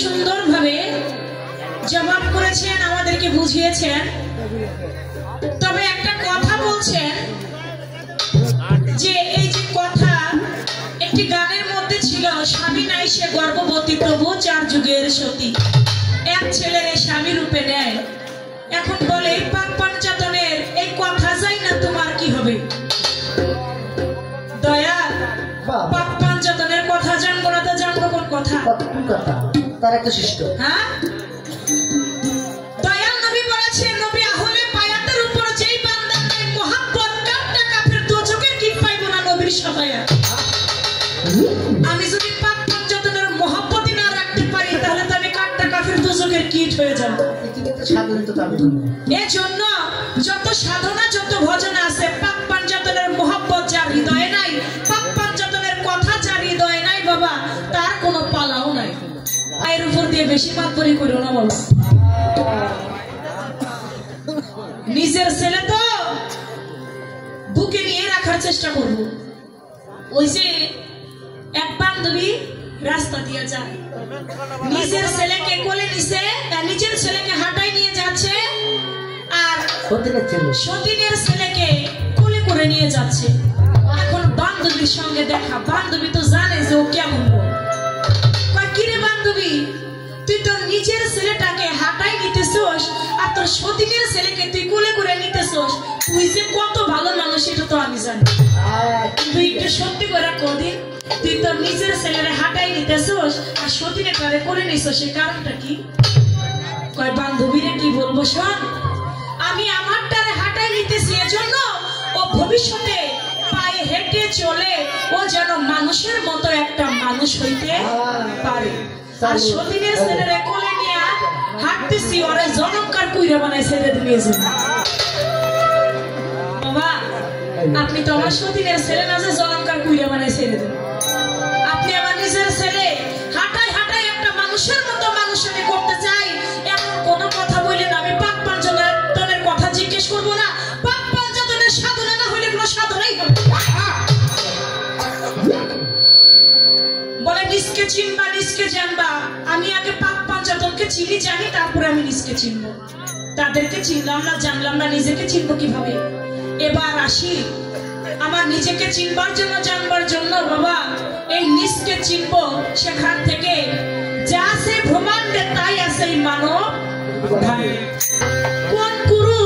সুন্দরভাবে জবাব করেছেন, আমাদেরকে বুঝিয়েছেন। তবে একটা কথা বলছেন যে এই যে কথা একটি গানের মধ্যে ছিল, স্বামী নাই সে গর্ভবতী তবু 4 যুগের সতী, এক ছেলের স্বামী রূপে নেয়। এখন বলে পাক পাঞ্চাতনের এই কথা যাই না, তোমার কি হবে? দয়া, পাক পাঞ্চাতনের কথা জানবো না তো জানবো কোন কথা? তার একটা শিষ্ট। হ্যাঁ, দয়াল নবী বলেছেন, নবী আহলে পায়াতের উপর যেই বান্দা তাই মোহাব্বত কাটটা কাফের দোজখের কি পাইবো না নবীর সাফায়াত। আমি যদি পাক পাঞ্চাতনের মোহাব্বতই না রাখতে পারি তাহলে তো আমি কাটটা কাফের দোজখের কীট হয়ে যাব। এজন্য যত সাধনা যত ভজন আছে, পাক পাঞ্চাতনের মোহাব্বত যার হৃদয়ে নাই, পাক পাঞ্চাতনের কথা যার হৃদয়ে নাই বাবা, তার কোনো পালাও নাই। এর উপর দিয়ে বেশি মাতবরি করো না বাবা। নিজের ছেলে তো বুকে নিয়ে রাখার চেষ্টা করব। ওই যে এক বান্ধবী রাস্তা দিয়ে যায়, নিজের ছেলেকে কোলে নিছে, নিজের ছেলেকে হাঁটাই নিয়ে যাচ্ছে, আর সতীনের ছেলেকে কোলে করে নিয়ে যাচ্ছে। এখন বান্ধবীর সঙ্গে দেখা, বান্ধবী তো জানে যে ও কেমন লোক। কিরে বান্ধবী, তুই তোর নিজের ছেলেটাকে হাঁটাই নিতেছস আর তোর সতীনের ছেলেকে তুই কোলে করে নিতেছস, তুই যে কত ভালো মানুষ এটা তো আমি জানি। তুই একটু সত্যি করে কদিন তুই তোর নিজের ছেলের হাঁটাই নিতেছস আর সতীনের কারে কোলে নিছস, সেই কারণটা কি? কয় বান্ধবীরে কি বলবো শোন, আমি আমারটারে হাঁটাই নিতেছি এজন্য ও ভবিষ্যতে পায়ে হেঁটে চলে ও যেন মানুষের মতো একটা মানুষ হইতে পারে। আর সতীনের ছেলেরে কোলে নিয়ে হাঁটতেছি, ওরে জনকার কুইরা বানায় ছেড়ে দিয়েছে। বাবা, আপনি তো আমার সতীনের ছেলে না যে জনকার কুইরা বানায় ছেড়ে দেন। আপনি আমার নিজের ছেলে, হাঁটাই হাঁটাই একটা মানুষের মতো মানুষ আমি করতে চাই, এমন কোনো কথা বললেন আমি পাক পাঞ্চাতনের কথা জিজ্ঞেস করবো না। পাক পাঞ্চাতনের সাধনা না হইলে কোনো সাধনাই হবে। বলে নিজকে চিনবা নিজকে জানবা, আমি আগে পাক পাঞ্চাতনকে চিনি জানি, তারপরে আমি নিজকে চিনবো। তাদেরকে চিনলাম না জানলাম না, নিজেকে চিনবো কিভাবে? এবার আসি আমার নিজেকে চিনবার জন্য জানবার জন্য বাবা, এই নিজকে চিনবো। সেখান থেকে যা আছে ব্রহ্মাণ্ডে তাই আছে এই মানব ধারে। কোন গুরু,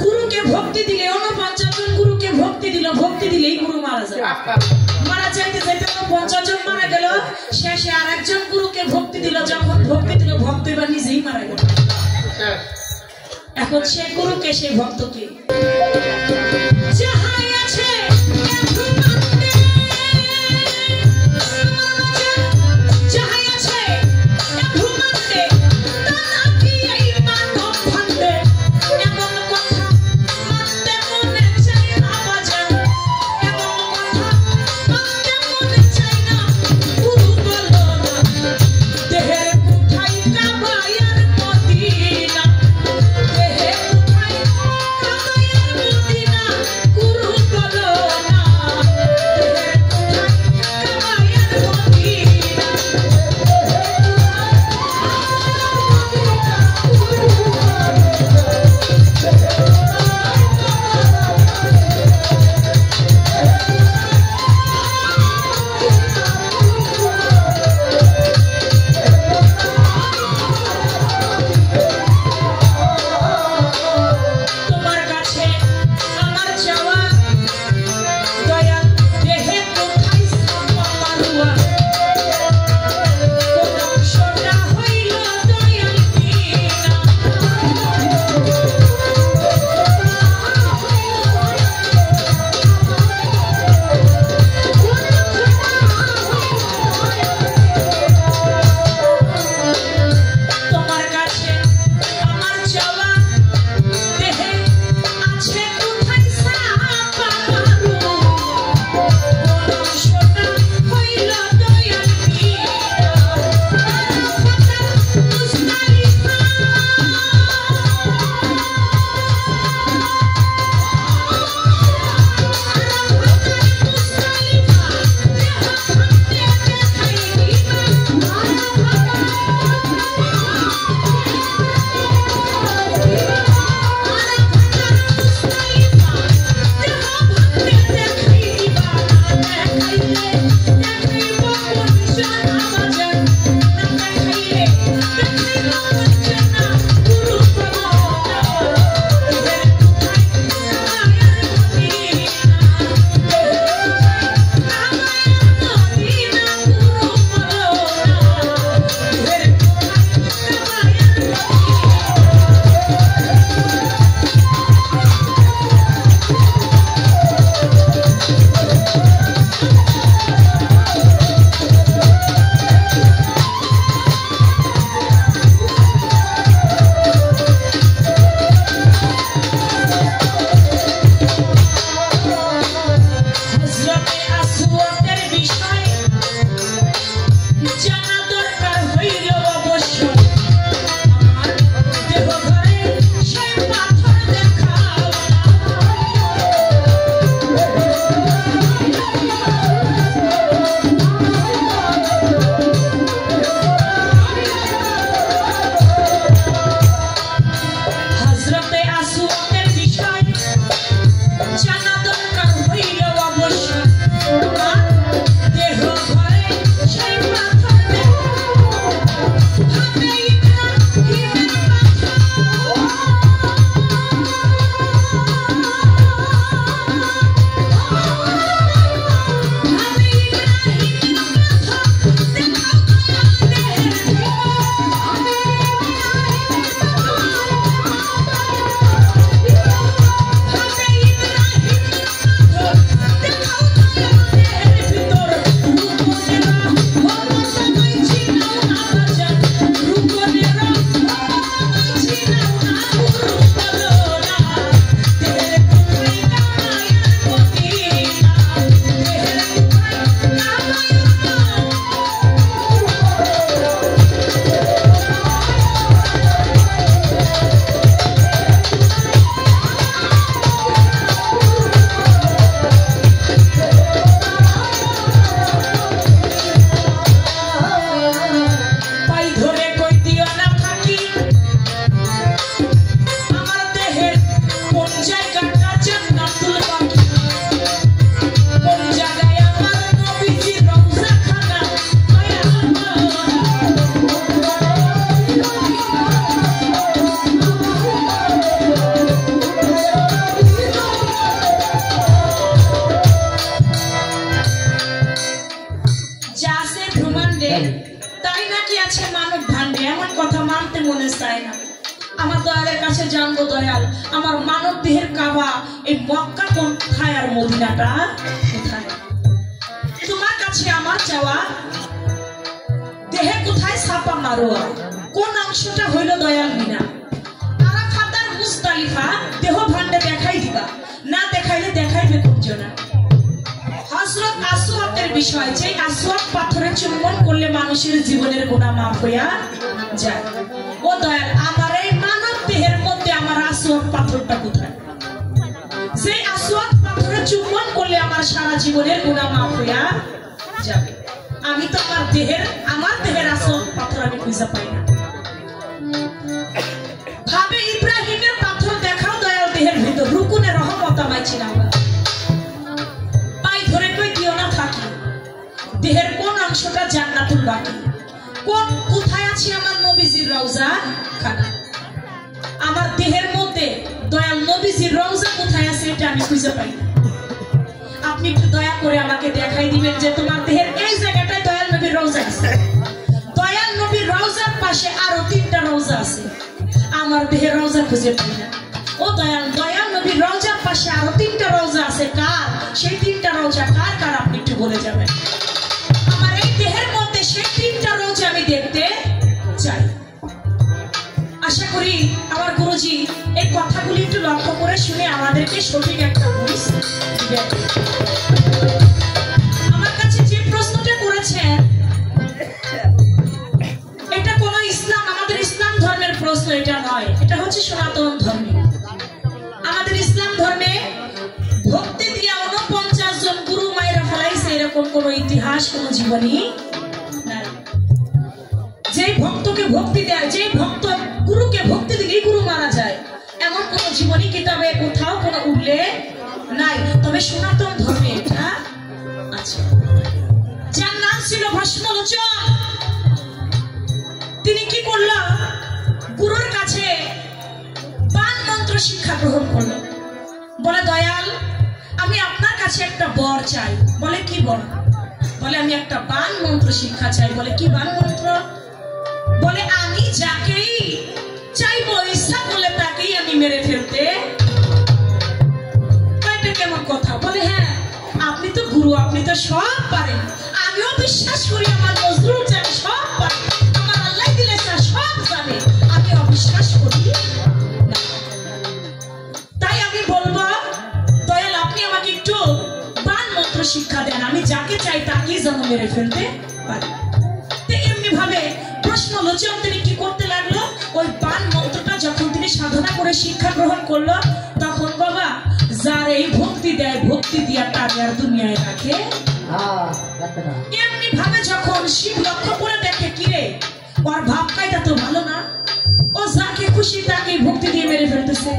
গুরুকে ভক্তি দিলে অনপঞ্চাজন গুরুকে ভক্তি দিল, ভক্তি দিলেই গুরু মারা যায়। মারা যাইতে যাইতে 50 জন মারা গেল, শেষে আর একজন গুরুকে ভক্তি দিল, যখন ভক্তি দিল ভক্ত এবার নিজেই মারা গেল। এখন সে গুরুকে সে ভক্তকে যাহাই আছে মদিনা চায় না। আমার দয়ালের কাছে জানবো, দয়াল আমার মানব দেহের কাবা এই মক্কা কোথায় আর মদিনাটা কোথায়? তোমার কাছে আমার চাওয়া, দেহে কোথায় ছাপা মারোয়া, কোন অংশটা হইল দয়াল মিনা? আরাফাত আর মুজদালিফা দেহ ভান্ডে দেখাই দিবা, না দেখাইলে দেখাইবে কোনজনা? হযরত আসওয়াদের বিষয়, যে আসওয়াদ পাথরে চুম্বন করলে মানুষের জীবনের গুনাহ মাফ হইয়া যায়। ও দয়াল আমার এই মানব দেহের মধ্যে আমার আসওয়াদ পাথরটা কোথায়? যে আসওয়াদ পাথরে চুম্বন করলে আমার সারা জীবনের গুনাহ মাফ হইয়া যাবে। আমি তো আমার দেহের আসওয়াদ পাথর আমি খুঁজে পাই না। ভাবে ইব্রাহিমের পাথর দেখাও দয়াল দেহের ভিতর, রুকুনে রহমত আমায় ছিলাম না। পাই ধরে কই দিও না থাকি, দেহের কোন অংশটা জান্নাতুল বাকি? কোথায় আছে আমার নবীজির রওজা খানা? আমার দেহের মধ্যে দয়াল নবীজির রওজা কোথায় আছে এটা আমি খুঁজে পাই না। আপনি একটু দয়া করে আমাকে দেখাই দিবেন যে তোমার দেহের এই জায়গাটায় দয়াল নবীর রওজা আছে। দয়াল নবীর রওজার পাশে আরো 3টা রওজা আছে, আমার দেহের রওজা খুঁজে পাই না। ও দয়াল নবীর রওজার পাশে আরো 3টা রওজা আছে, কার? সেই 3টা রওজা কার কার আপনি একটু বলে যাবেন। আমার এই দেহের মধ্যে সেই 3টা রওজা আমি দেখতে চাই। আশা করি আমার গুরুজি এই কথাগুলি একটু লক্ষ্য করে শুনে আমাদেরকে সঠিক একটা বুঝ দিবেন। আমার কাছে যে প্রশ্নটা করেছেন এটা কোন আমাদের ইসলাম ধর্মের প্রশ্ন এটা নয়, এটা হচ্ছে সনাতন ধর্মে। আমাদের ইসলাম ধর্মে ভক্তি দিয়া 49 জন গুরু মায়েরা ফেলাইছে এরকম কোন ইতিহাস, কোন জীবনী নাই। যে ভক্তকে ভক্তি দেয়, যে ভক্ত গুরুকে ভক্তি দিলেই গুরু মারা যায়, এমন কোন জীবনী কিতাবে কোথাও কোনো উল্লেখ নাই। তবে সনাতন ধর্মে এটা আছে। যার নাম ছিল ভস্মলোচন, তিনি কি করল? গুরুর কাছে বাণ মন্ত্র শিক্ষা গ্রহণ করল। বলে দয়াল আমি আপনার কাছে একটা বর চাই। বলে কি বর? বলে আমি একটা বাণ মন্ত্র শিক্ষা চাই। বলে কি বাণ মন্ত্র? বলে আমি যাকেই চাইবো ইচ্ছা করলে তাকেই আমি মেরে ফেলতে। এটা কেমন কথা? বলে হ্যাঁ আপনি তো গুরু, আপনি তো সব পারেন। আমিও বিশ্বাস করি আমার নজরুল জানে সব পারে, আমার আল্লাহ দিলে সব জানে, আমি অবিশ্বাস করি না। তাই আমি বলবো দয়াল আপনি আমাকে একটু বাণ মন্ত্র শিক্ষা দেন, আমি যাকে চাই তাকেই যেন মেরে ফেলতে পারি। এমনি ভাবে প্রশ্নলোচন তিনি কি করতে লাগলো? ওই বাণ মন্ত্রটা যখন তিনি সাধনা করে শিক্ষা গ্রহণ করলো, তখন বাবা যার এই ভক্তি দেয়, ভক্তি দিয়া তার আর দুনিয়ায় রাখে। এমনি ভাবে যখন শিব লক্ষ্য করে দেখে কিরে ওর ভাব কায়দা তো ভালো না, ও যাকে খুশি তাকে ভক্তি দিয়ে মেরে ফেলতেছে।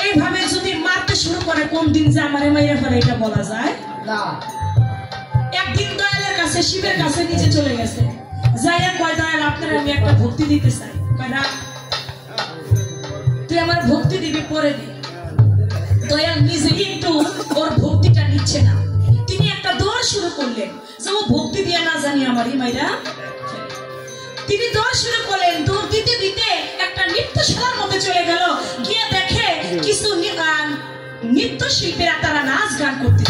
এইভাবে যদি মারতে শুরু করে কোন দিন যে আমারে মাইরা ফেলে এটা বলা যায় না। একদিন দয়ালের কাছে শিবের কাছে নিচে চলে গেছে, যাইয়া কয় দয়াল আপনার আমি একটা ভক্তি দিতে চাই। কয় না তুই আমার ভক্তি দিবি পরে দি। দয়াল নিজেই একটু ওর ভক্তিটা নিচ্ছে না, তিনি একটা দৌড় শুরু করলেন যে ও ভক্তি দিয়া না জানি আমারই মাইরা। তিনি দৌড় শুরু করলেন, দৌড় দিতে দিতে একটা নৃত্যশালার মধ্যে চলে গেল, গিয়ে দেখে কিছু নৃত্যশিল্পীরা তারা নাচ গান করতে।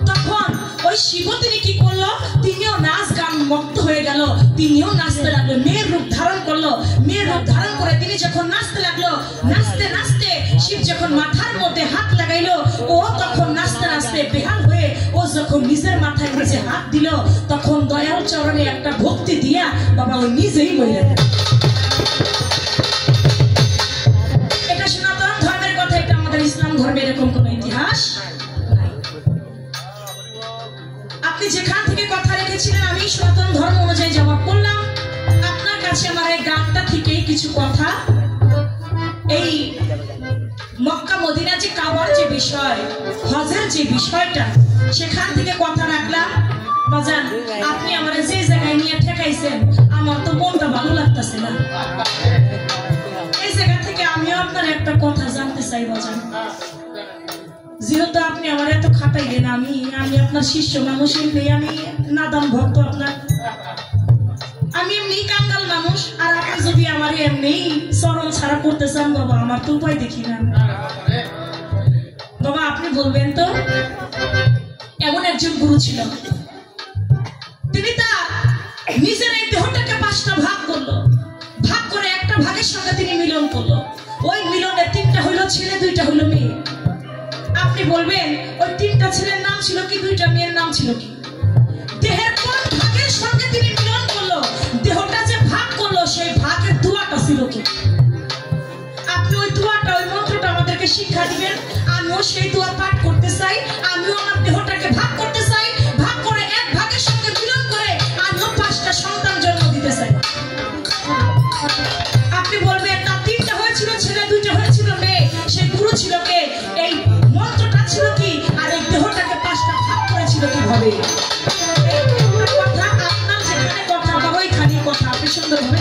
তখন ওই শিব তিনি কি করলো? তিনিও নাচ গান মত্ত হয়ে গেল, তিনিও নাচতে লাগলো, মেয়ের রূপ ধারণ করলো। মেয়ের রূপ ধারণ করে তিনি যখন নাচতে লাগলো, নাচতে নাচতে শিব যখন মাথার মধ্যে হাত লাগাইলো, ও তখন নাচতে নাচতে বেহাল হয়ে ও যখন নিজের মাথায় নিজে হাত দিল, তখন দয়াল চরণে একটা ভক্তি দিয়া বাবা ও নিজেই মরে গেল। এটা সনাতন ধর্মের কথা, এটা আমাদের ইসলাম ধর্মের এরকম কোন ইতিহাস নাই। আপনি যেখান থেকে কথা রেখেছিলেন আমি সনাতন ধর্ম অনুযায়ী জবাব করলাম। আপনার কাছে আমার এই গানটা থেকেই কিছু কথা, এই মক্কা মদিনা যে কাবার যে বিষয়, হজের যে বিষয়টা, সেখান থেকে কথা রাখলাম। বাজান আপনি আমার যে জায়গায় নিয়ে ঠেকাইছেন আমার তো মনটা ভালো লাগতেছে না। এই জায়গা থেকে আমিও আপনার একটা কথা জানতে চাই বাজান। যেহেতু আপনি আমার এত খাটাইলেন, আমি আপনার শিষ্য মানুষ, আমি নাদাম ভক্ত আপনার, আমি আমি এমনি কাঙ্গাল মানুষ, আর আপনি যদি আমার এমনি চরণ ছাড়া করতে চান বাবা, আমার তো উপায় দেখি না বাবা। আপনি বলবেন তো, এমন একজন গুরু ছিল, তিনি তার নিজের এই দেহটাকে 5টা ভাগ করলো, ভাগ করে একটা ভাগের সঙ্গে তিনি মিলন করলো। ওই মিলনে 3টা হইলো ছেলে, 2টা হইলো মেয়ে। আপনি বলবেন ওই 3টা ছেলের নাম ছিল কি, 2টা মেয়ের নাম ছিল কি? দেহের কোন ভাগের সঙ্গে তিনি মিলন করলো, দেহটা যে ভাগ করলো, সেই ভাগের দোয়াটা ছিল কি? আপনি ওই দোয়াটা, ওই মন্ত্রটা আমাদেরকে শিক্ষা দিবেন। আমিও সেই দোয়া পাঠ করতে চাই, আমিও আমার দেহটাকে ভাগ করতে চাই, ভাগ করে এক ভাগের সঙ্গে মিলন করে আমিও 5টা সন্তান জন্ম দিতে চাই। আপনি বলবেন না, 3টা হয়েছিল ছেলে, 2টা হয়েছিল মেয়ে, সেই গুরু ছিল কে, এই মন্ত্রটা ছিল কি, আর এই দেহটাকে 5টা ভাগ করেছিল কিভাবে? কথা আপনার যেখানে কথা বা ওইখানে কথা, আপনি সুন্দরভাবে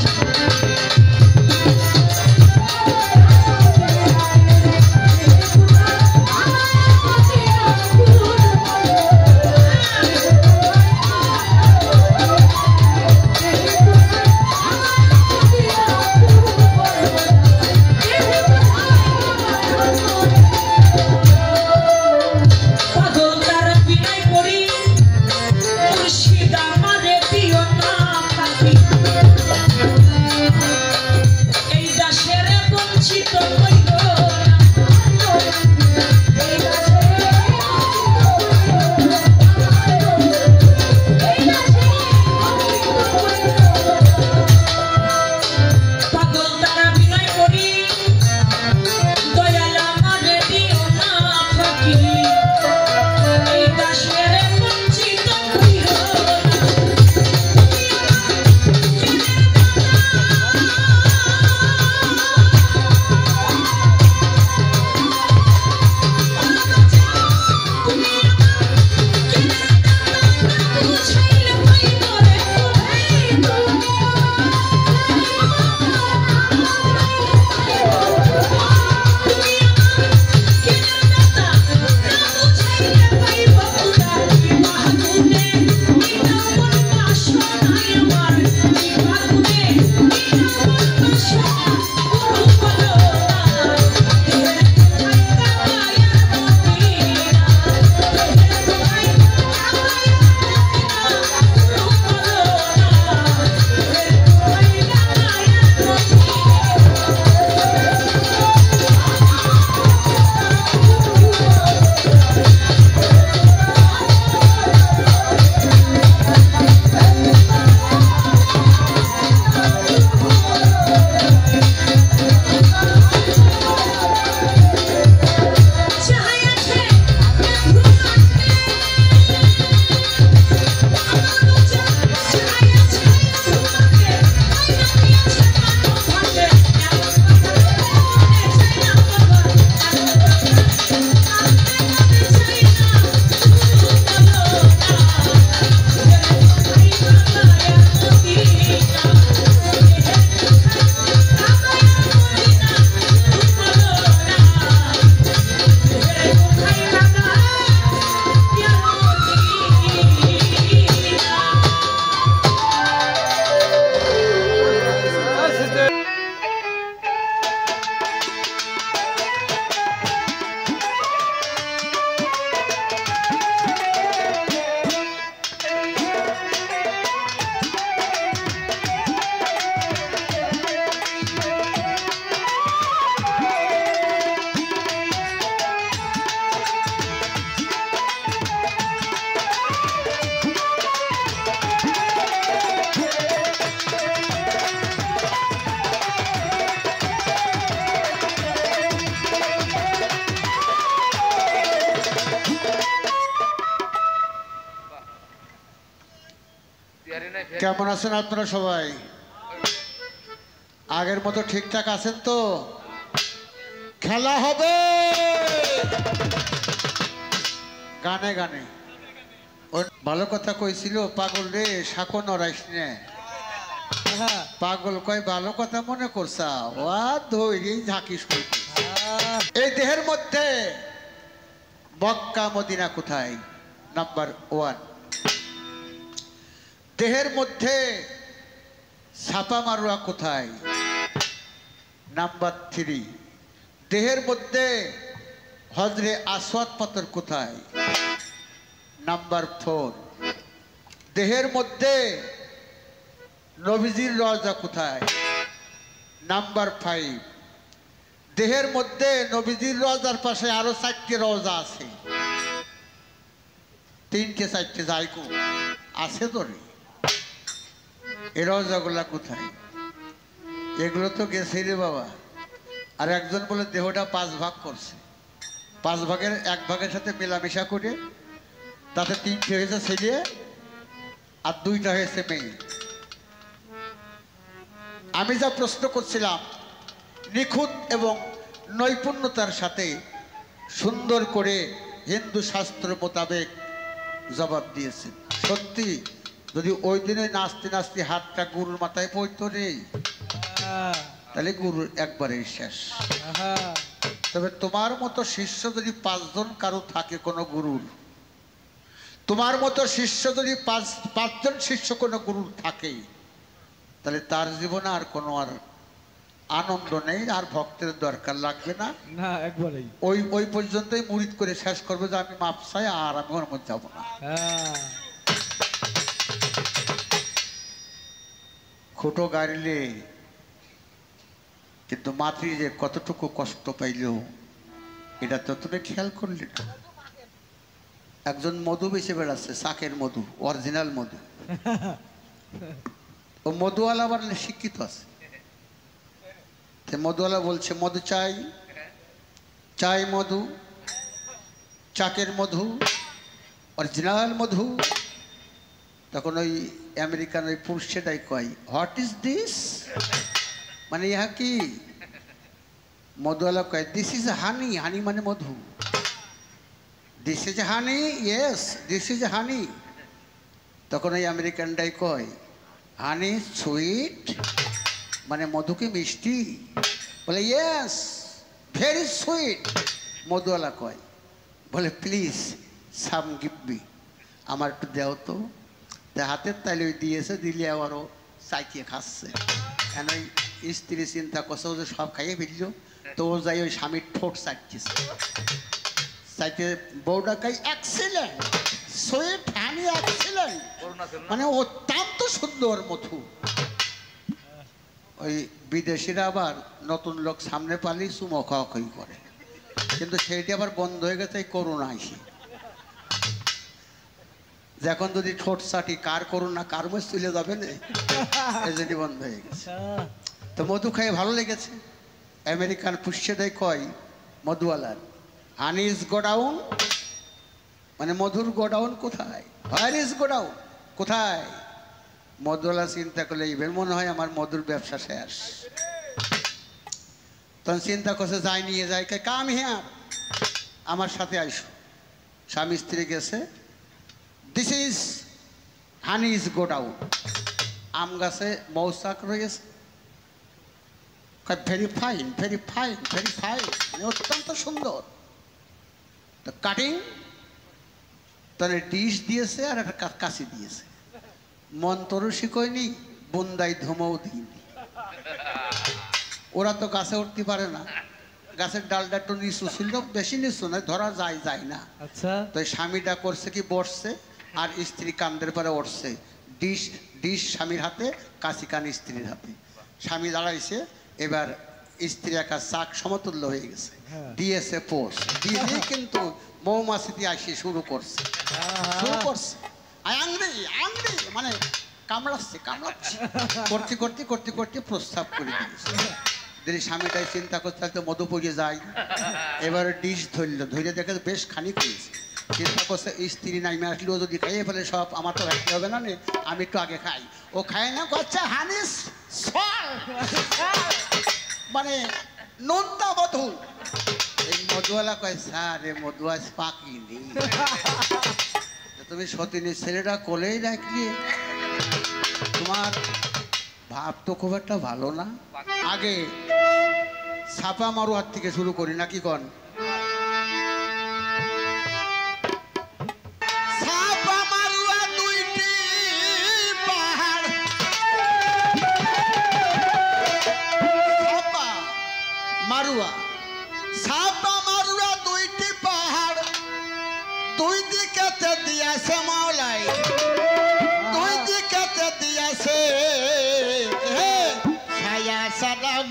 কেমন আছেন আপনারা সবাই? আগের মতো ঠিকঠাক আছেন তো? খেলা হবে গানে গানে। ভালো কথা কইছিল, পাগল রে শাকো নরাইস নে। পাগল কয় ভালো কথা মনে করছা, ও ধৈর্যই ঝাঁকিস করতে। এই দেহের মধ্যে মক্কা মদিনা কোথায়? নাম্বার 1। দেহের মধ্যে ছাপা মারুয়া কোথায়? নাম্বার 3, দেহের মধ্যে হজরে আসওয়াদ পাথর কোথায়? নাম্বার 4, দেহের মধ্যে নবীজির রওজা কোথায়? নাম্বার 5, দেহের মধ্যে নবীজির রওজার পাশে আরো 4টি রওজা আছে। 3টে 4টে জায়গা আছে তো রে, এই রওজাগুলা কোথায়? এগুলো তো গেছে রে বাবা। আর একজন বলে দেহটা 5 ভাগ করছে, 5 ভাগের 1 ভাগের সাথে মেলামেশা করে তাতে 3টে হয়েছে ছেলে আর 2টা হয়েছে মেয়ে। আমি যা প্রশ্ন করছিলাম নিখুঁত এবং নৈপুণ্যতার সাথে সুন্দর করে হিন্দু শাস্ত্র মোতাবেক জবাব দিয়েছেন। সত্যি যদি ওই দিনে নাচতে নাচতে হাতটা গুরুর মাথায় পড়তো রে, তাহলে গুরুর একবারেই শেষ। তবে তোমার মতো শিষ্য যদি 5 জন কারো থাকে কোনো গুরুর, তোমার মতো শিষ্য যদি 5 জন শিষ্য কোনো গুরুর থাকে, তাহলে তার জীবনে আর কোনো আর আনন্দ নেই, আর ভক্তের দরকার লাগবে না। না একবারেই ওই পর্যন্তই মুরিদ করে শেষ করবে যে আমি মাপ চাই, আর আমি ওর মধ্যে যাবো না। খুঁটো গাড়িলে কিন্তু মাতৃ যে কতটুকু কষ্ট পাইল এটা তো তুমি খেয়াল করলে না। একজন মধু বেঁচে বেড়াচ্ছে, শাকের মধু, অরিজিনাল মধু। ও মধুওয়ালা আবার শিক্ষিত আছে। মধুওয়ালা বলছে মধু চাই, চাই মধু, চাকের মধু, অরিজিনাল মধু। তখন ওই আমেরিকান ওই পুরুষটাই কয় হোয়াট ইজ দিস, মানে ইহা কি? মধুওয়ালা কয় দিস ইজ হানি, হানি মানে মধু। This is honey, yes this is honey. তখন ওই আমেরিকানটাই কয় হানি সুইট, মানে মধু কি মিষ্টি? বলে ইয়েস ভেরি সুইট। মধুওয়ালা কয়, বলে প্লিজ সাম গিভ মি, আমার একটু দেও তো। হাতের তাইলে ওই দিয়েছে, দিলে আবারও চাইকিয়ে খাচ্ছে। কেন ওই স্ত্রী চিন্তা করছে যে সব খাইয়ে ফেলল, তো ও যাই ওই স্বামীর ঠোঁট চাইতেছে। চাইতে বউটা কাই এক্সিলেন্ট সুইট হানি এক্সিলেন্ট, মানে অত্যন্ত সুন্দর মধু। ওই বিদেশিরা আবার নতুন লোক সামনে পালি চুমো খাওয়াখাই করে, কিন্তু সেইটি আবার বন্ধ হয়ে গেছে এই করোনা এসে। এখন যদি ঠোঁট চাটি কার করোনা কার মুখ চলে যাবে না, এই জন্য বন্ধ হয়ে গেছে। তো মধু খাই ভালো লেগেছে। আমেরিকান পুষ্যে দেয় কয় মধুওয়ালার হানি ইজ গোডাউন, মানে মধুর গোডাউন কোথায়? হোয়ার ইজ গোডাউন, কোথায়? মধুওয়ালা চিন্তা করলে এইবার মনে হয় আমার মধুর ব্যবসা শেষ। তখন চিন্তা করছে যাই নিয়ে যাই, কাম হিয়ার, আমার সাথে আইসো। স্বামী স্ত্রী গেছে, this is honey is godown. আম গাছে মৌচাক রয়েছে, very fine very fine very fine, অত্যন্ত সুন্দর। তো কাটিং তাহলে ডিশ দিয়েছে আর একটা কাশি দিয়েছে। মন্ত্রও শিখয়নি, বন্দাই ধুমও দিইনি। ওরা তো গাছে উঠতে পারে না, গাছের ডালটা একটু নিচু ছিল, বেশি নিচু নয়, ধরা যায় যায় না। আচ্ছা, তো স্বামীটা করছে কি বসছে, আর স্ত্রী কান্দের পরে উঠছে। ডিশ ডিশ স্বামীর হাতে, কাশি কান স্ত্রীর হাতে। স্বামী দাঁড়াইছে, এবার স্ত্রী একা চাক সমতুল্য হয়ে গেছে, দিয়েছে পোষ দিয়ে দিয়ে, কিন্তু মৌমাছি দিয়ে আসি শুরু করছে আংরি আংরি, মানে কামড়াচ্ছে কামড়াচ্ছে, করতে করতে করতে করতে প্রস্তাব করে দিয়েছে। যদি স্বামীটাই চিন্তা করতে তো মধু পড়ে যায়। এবার ডিশ ধরল, ধরে দেখে বেশ খানিক হয়েছে। চিন্তা করছে স্ত্রী নাইমে আসলেও যদি খাইয়ে ফেলে সব, আমার তো রাখতে হবে না, আমি একটু আগে খাই। ও খায় না, করছে হানিস মানে নোনতা মধু। এই মধুওয়ালা কয় স্যার এ মধু আজ পাকিনি। তুমি সতীনের ছেলেটা কোলেই রাখলি, তোমার ভাব তো খুব একটা ভালো না। আগে ছাপা মারুয়ার থেকে শুরু করি নাকি কন? ছাপা মারুয়া দুইটি পাহাড় দুই দিকেতে দিয়াছে মাওলাই দুই দিকেতে দিয়াছে ছায়া সালাম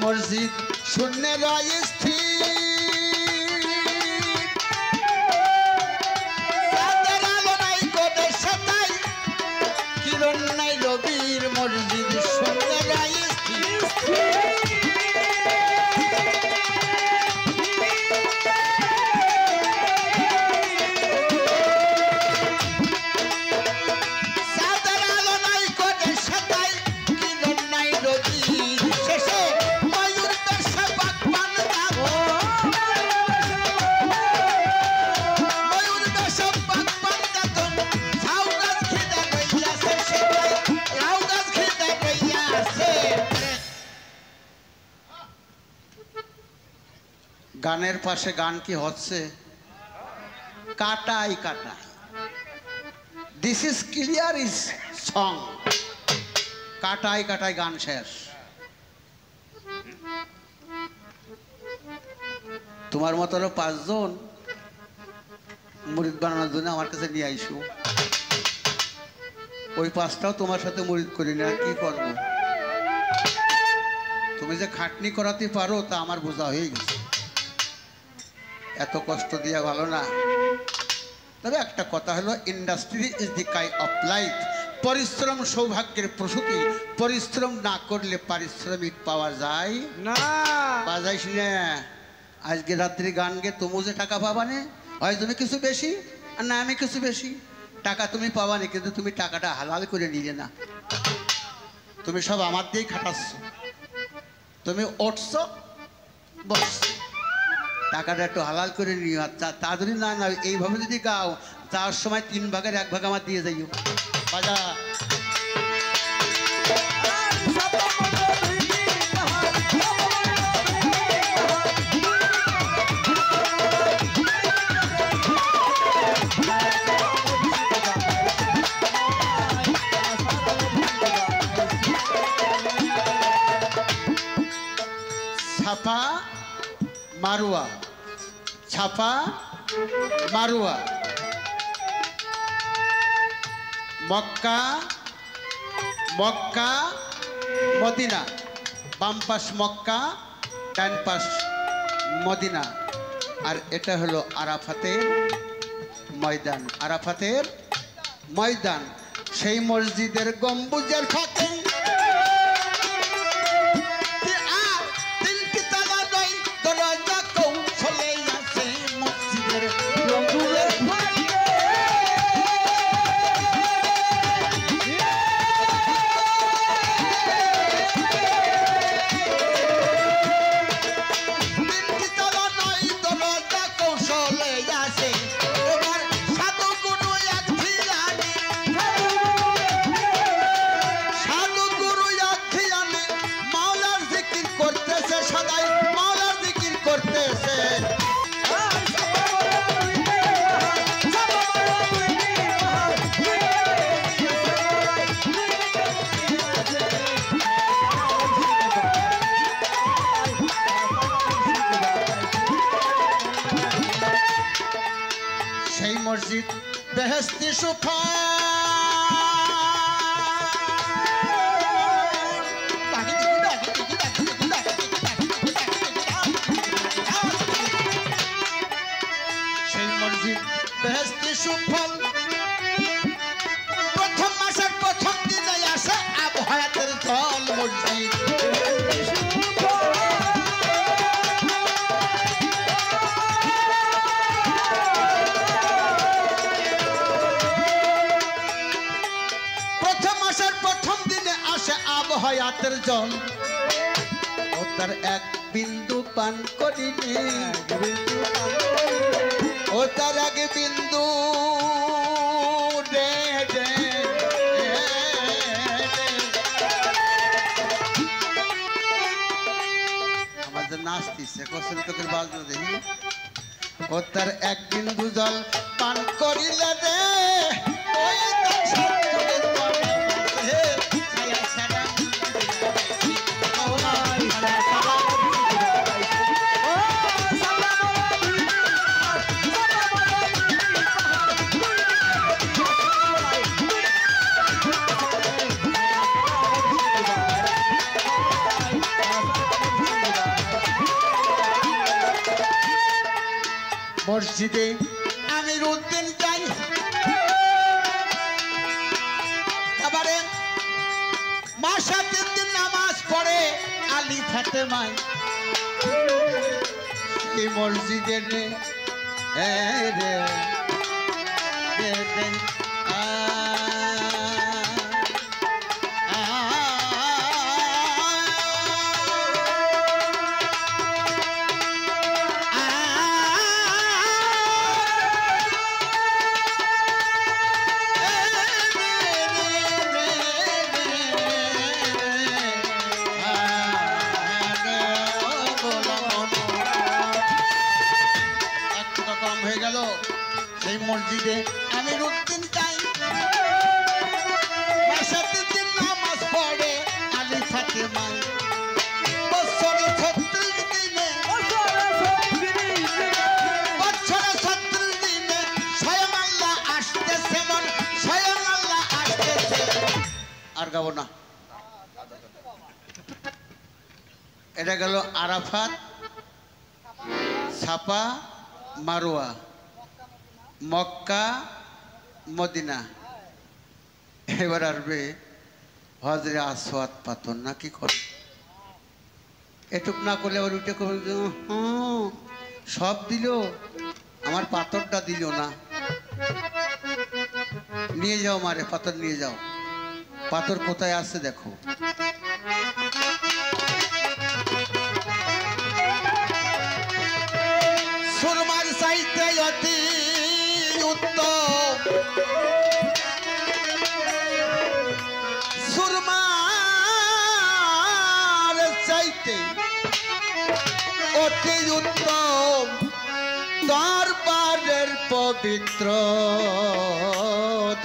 মসজিদ শূন্য রয় স্থির নাই কোদের সাতাই কিরণ নাই রবির মসজিদ শূন্য রয় স্থির গানের পাশে গান কি হচ্ছে কাটাই কাটাই this is clear is song কাটাই কাটাই গান শেষ তোমার মতো হলো 5 জন মুরিদ বানানোর জন্য আমার কাছে নিয়ে আইসো ওই 5টাও তোমার সাথে মুরিদ করি না কি করবো তুমি যে খাটনি করাতে পারো তা আমার বোঝা হয়ে গেছে এত কষ্ট দিয়া ভালো না তবে একটা কথা হলো industry is the key of life পরিশ্রম সৌভাগ্যের প্রসূতি পরিশ্রম না করলে পারিশ্রমিক পাওয়া যায় না বাজাইস না আজকে রাত্রি গান গে তুমি যে টাকা পাবানে হয় তুমি কিছু বেশি আর না আমি কিছু বেশি টাকা তুমি পাবানে কিন্তু তুমি টাকাটা হালাল করে নিলে না তুমি সব আমার দিয়েই খাটাচ্ছ তুমি উঠছো বসছো টাকাটা একটু হালাল করে নিও আচ্ছা তা যদি না না এইভাবে যদি গাও যাওয়ার সময় 3 ভাগের 1 ভাগ আমার দিয়ে যাইও বাজা ছাপা মারুয়া ছাপা মারুয়া মক্কা মক্কা মদিনা বাম পাশ মক্কা ডান পাশ মদিনা আর এটা হলো আরাফাতের ময়দান আরাফাতের ময়দান সেই মসজিদের গম্বুজের ফাঁকে মসজিদ বেহেশতি সুফা সেই মসজিদ বেহেশতি সুফল প্রথম মাসের প্রথম দিনে আসে আবহাওয়াতের জল মসজিদ হায়াতের জল ও তার এক বিন্দু পান করিনি ও তার আগে বিন্দু রে রে আমাদের নাচতিছে কসল তোকে বাজলো দেখি ও তার এক বিন্দু জল পান করিলে রে ওই তার সত্যের পানে হে ছায়া ছাড়া মসজিদে আমির উদ্দিন যাই আবারে মাসা 3 দিন নামাজ পড়ে আলী ফাতেমায় এই মসজিদে রে রে রে রে মসজিদে আমির উদ্দিন যাই মাসাতে দিন নামাজ পড়ে আলী ফাতেমায় বছরে 36 দিনে স্বয়ং আল্লাহ আসতেছে মন স্বয়ং আল্লাহ আসতেছে আর গাবো না এটা গেল আরাফাত সাফা মারোয়া মক্কা মদিনা এবার আসবে হজরে আসওয়াদ পাথর না কি কর এটুক না করলে আবার উঠে সব দিল আমার পাথরটা দিল না নিয়ে যাও মারে পাথর নিয়ে যাও পাথর কোথায় আছে দেখো সুরমার চাইতে অতি উত্তম সুরমার চাইতে অতি উত্তম দরবারের পবিত্র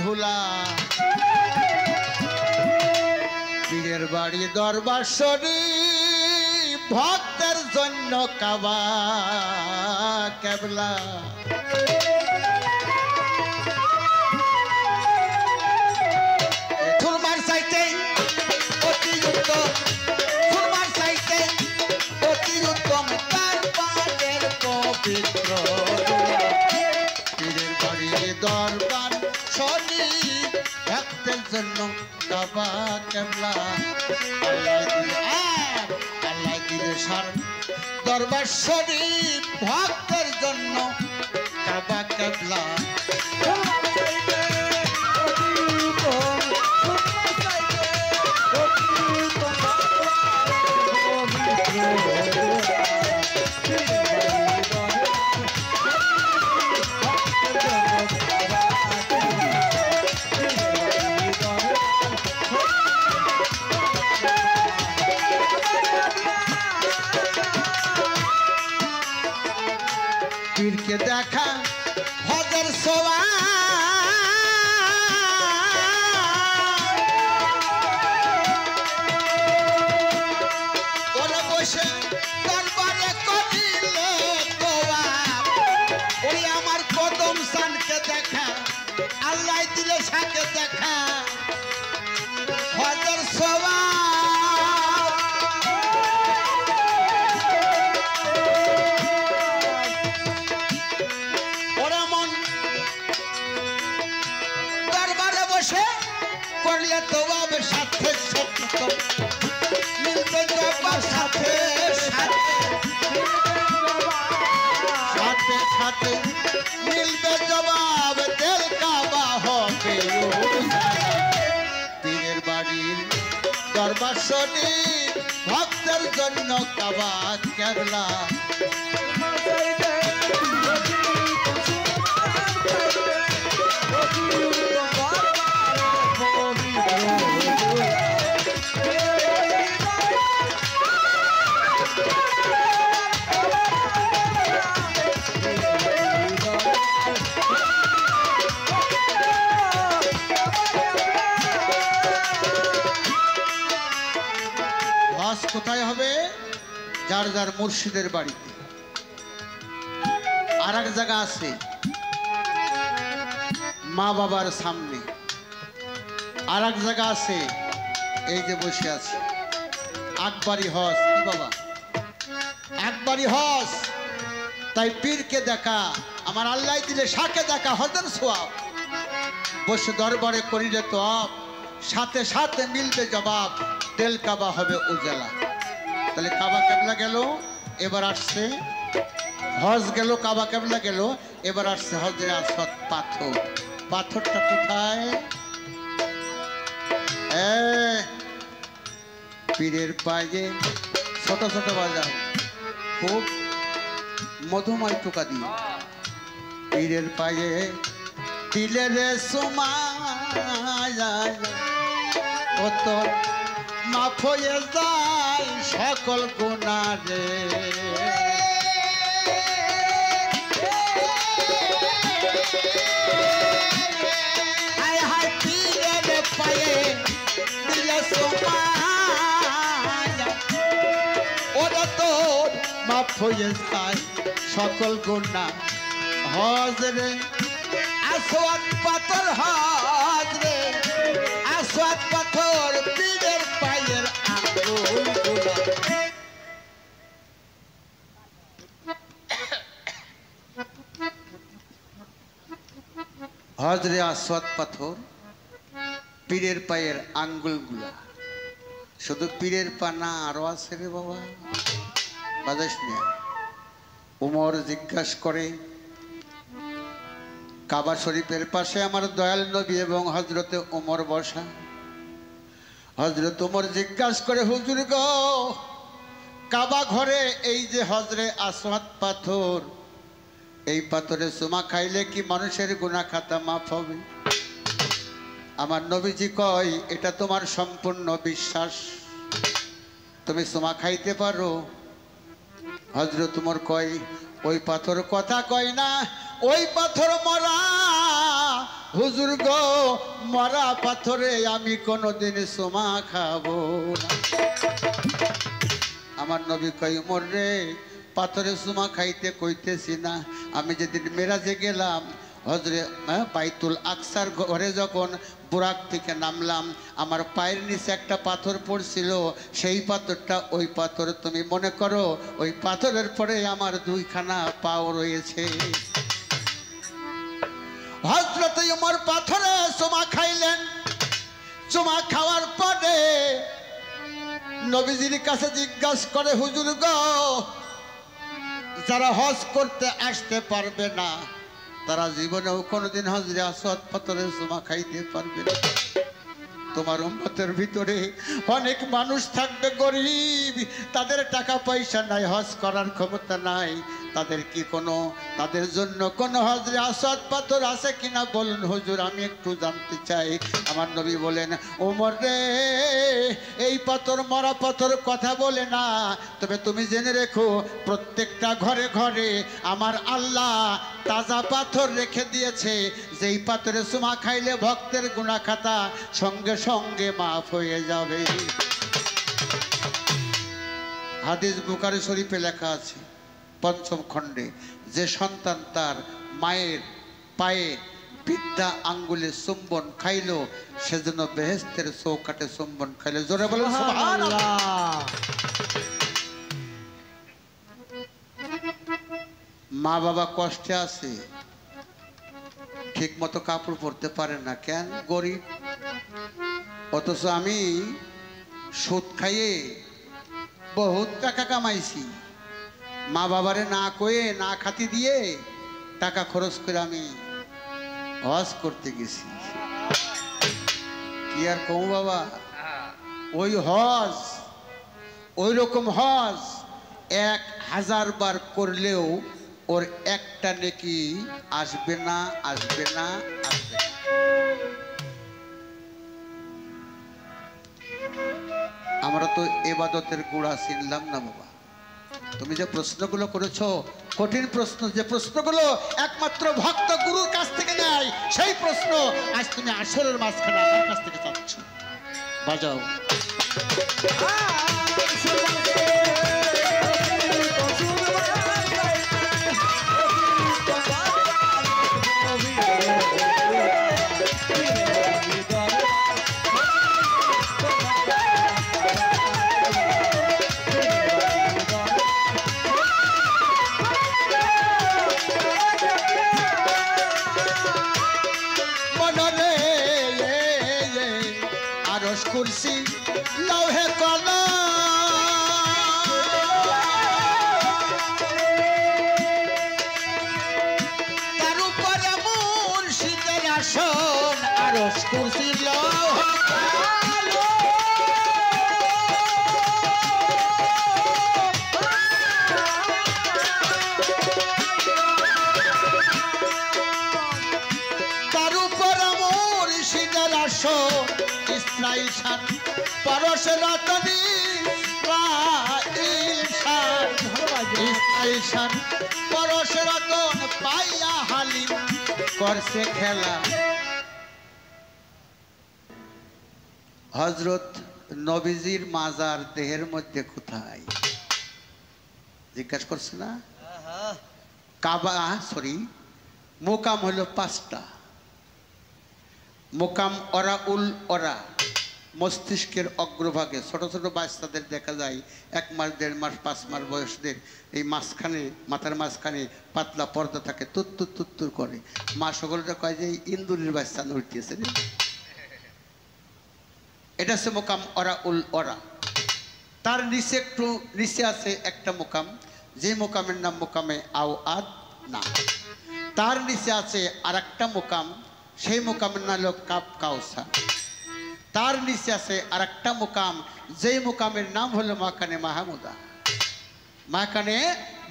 ধুলা পীরের বাড়ি দরবার শরীফ ভক্তের জন্য কাবা কেবলা সুরমার চাইতে অতি উত্তম সুরমার চাইতে অতি উত্তম দরবারের পবিত্র পীরের বাড়ি দরবার শরীফ ভক্তের জন্য কাবা কেবলা আল্লাহ দিলে সার দরবার শরীফ ভক্তের জন্য কাবা কেবলা পীরকে দেখা হজর সোয়া ওরে বসে দরবারে করিলে দোয়া ওই আমার কদম সানকে দেখা আল্লাহ দিলে সাকে দেখা হজর সোয়া করলে তোমার সাথে সত্য মিলতে যাবার সাথে সাথে সাথে মিলবে জবাব তেল কাবা হবে পীরের বাড়ির দরবার শরীফ ভক্তের জন্য কাবা কেবলা যার যার মুর্শিদের বাড়িতে। আর এক জায়গা আছে মা বাবার সামনে। আর এক জায়গা আছে এই যে বসে আছে আকবরী হজ। কি বাবা আকবরী হজ? তাই পীরকে দেখা, আমার আল্লাহ দিলে শাকে দেখা হজের সোয়াব। বসে দরবারে করিলে তো সাথে সাথে মিলবে জবাব, তেল কাবা হবে উজালা। তাহলে কাবা কেবলা গেল, এবার আসছে হজ গেল, কাবা কেবলা গেল, এবার আসছে হজরে আসওয়াদ পাথর। পাথরটা কোথায়? পীরের পায়ে ছোট ছোট বাজাও, খুব মধুময় টোকা দিয়ে পীরের পায়ে দিলে রে সোমা, ও তো মাফ হয়ে যায় সকল গুনাহ রে। হায় হায় পীরের পায়ে দিলে সোমা, ওরা তোর মাফ হয়ে যায় সকল গুনাহ। হজ রে আসওয়াদ পাথর, হজ রে আসওয়াদ পাথর, পীরের পায়ের আঙ্গুলগুলো। হজ রে আসওয়াদ পাথর, পীরের পায়ের আঙ্গুলগুলা। শুধু পীরের পা না, আরো আছে রে বাবা, বাজাস না। উমর জিজ্ঞাসা করে, কাবা শরীফের পাশে আমার দয়াল নবী এবং হজরতে উমর বসা। হজরত উমর জিজ্ঞাসা করে, হুজুর গো, কাবা ঘরে এই যে হজরে আসওয়াদ পাথর, এই পাথরে চুমা খাইলে কি মানুষের গুনাহ খাতা মাফ হবে? আমার নবীজি কয়, এটা তোমার সম্পূর্ণ বিশ্বাস, তুমি চুমা খাইতে পারো? হজরত উমর কয়, ওই পাথর কথা কয় না, ওই পাথর মরা। হুজুর গো, মরা পাথরে আমি কোনোদিন চুমা খাবো না। আমার নবী কয়, উমর রে, পাথরে চুমা খাইতে কইতেছি না। আমি যেদিন মেরাজে গেলাম, হজরে বাইতুল আকসার ঘরে যখন বুরাক থেকে নামলাম, আমার পায়ের নিচে একটা পাথর পড়ছিল, সেই পাথরটা ওই পাথর। তুমি মনে করো ওই পাথরের পরে আমার দুইখানা পাও রয়েছে। হযরত ওমর পাথরে চুমা খাইলেন। চুমা খাওয়ার পরে নবীজির কাছে জিজ্ঞাসা করে, হুজুর গো, যারা হজ করতে আসতে পারবে না, তারা জীবনেও কোনোদিন হজরে আসওয়াদ পাথরে চুমা খাইতে পারবে না। তোমার উম্মতের ভিতরে অনেক মানুষ থাকবে গরিব, তাদের টাকা পয়সা নাই, হজ করার ক্ষমতা নাই। তাদের জন্য কোনো হজরে আসওয়াদ পাথর আছে কিনা বলুন হুজুর, আমি একটু জানতে চাই। আমার নবী বলেন, ওমর রে, এই পাথর মরা পাথর কথা বলে না, তবে তুমি জেনে রেখো, প্রত্যেকটা ঘরে ঘরে আমার আল্লাহ তাজা পাথর রেখে দিয়েছে, যেই পাথরে চুমা খাইলে ভক্তের গুনাহ খাতা সঙ্গে সঙ্গে মাফ হয়ে যাবে। হাদিস বুখারী শরীফে লেখা আছে, ৫ম খণ্ডে, যে সন্তান তার মায়ের পায়ে বিদ্যা আঙ্গুলে চুম্বন খাইল, সেজন্য বেহেশতের চৌকাটে চুম্বন খাইল। জোরে বলেন সুবহানাল্লাহ। মা বাবা কষ্টে আছে, ঠিক মতো কাপড় পরতে পারে না, কেন? গরিব। অথচ আমি সুদ খাইয়ে বহুত টাকা কামাইছি, মা বাবারে না কয়ে না খাতি দিয়ে টাকা খরচ করে আমি হজ করতে গেছি। কি আর কম বাবা, ওই হজ, ওই রকম হজ 1000 বার করলেও ওর একটা নেকি আসবে না, আসবে না, আসবে না। আমরা তো ইবাদতের গোড়া চিনলাম না বাবা। তুমি যে প্রশ্নগুলো করেছো, কঠিন প্রশ্ন, যে প্রশ্নগুলো একমাত্র ভক্ত গুরুর কাছ থেকে নেয়, সেই প্রশ্ন আজ তুমি আসরের মাঝখানে আমার কাছ থেকে চাচ্ছ। বাজাও। কুরসি লৌহে কলম তার উপরে মুর্শিদের আসন আরশ কুরসি লৌহে ইসরাইল শান পরশ রতনী ইসরাইল শান পরশ রতন পাইয়া হালিম করছে খেলা হযরত নবীজির মাজার দেহের মধ্যে কোথায় জিজ্ঞাসা করছে না কাবা মোকাম হলো 5টা মোকাম ওরা উল ওরা মস্তিষ্কের অগ্রভাগে ছোট ছোট বাচ্চাদের দেখা যায় 1 মাস 1.5 মাস 5 মাস বয়সদের এই মাঝখানে মাথার মাঝখানে পাতলা পর্দা থাকে তুত্তুর তুত্তুর করে মা সকলটা কয় যে ইন্দুরের বাচ্চা নড়তেছে এটা হচ্ছে মোকাম ওরা উল ওরা তার নিচে একটু নিচে আছে একটা মোকাম যে মোকামের নাম মোকামে আও আদ না তার নিচে আছে আরেকটা মোকাম সেই মোকামের নাম হলো কাপ কাউসা তার নিচে আছে আরেকটা মোকাম যেই মোকামের নাম হলো মাকানে মাহমুদা মাকানে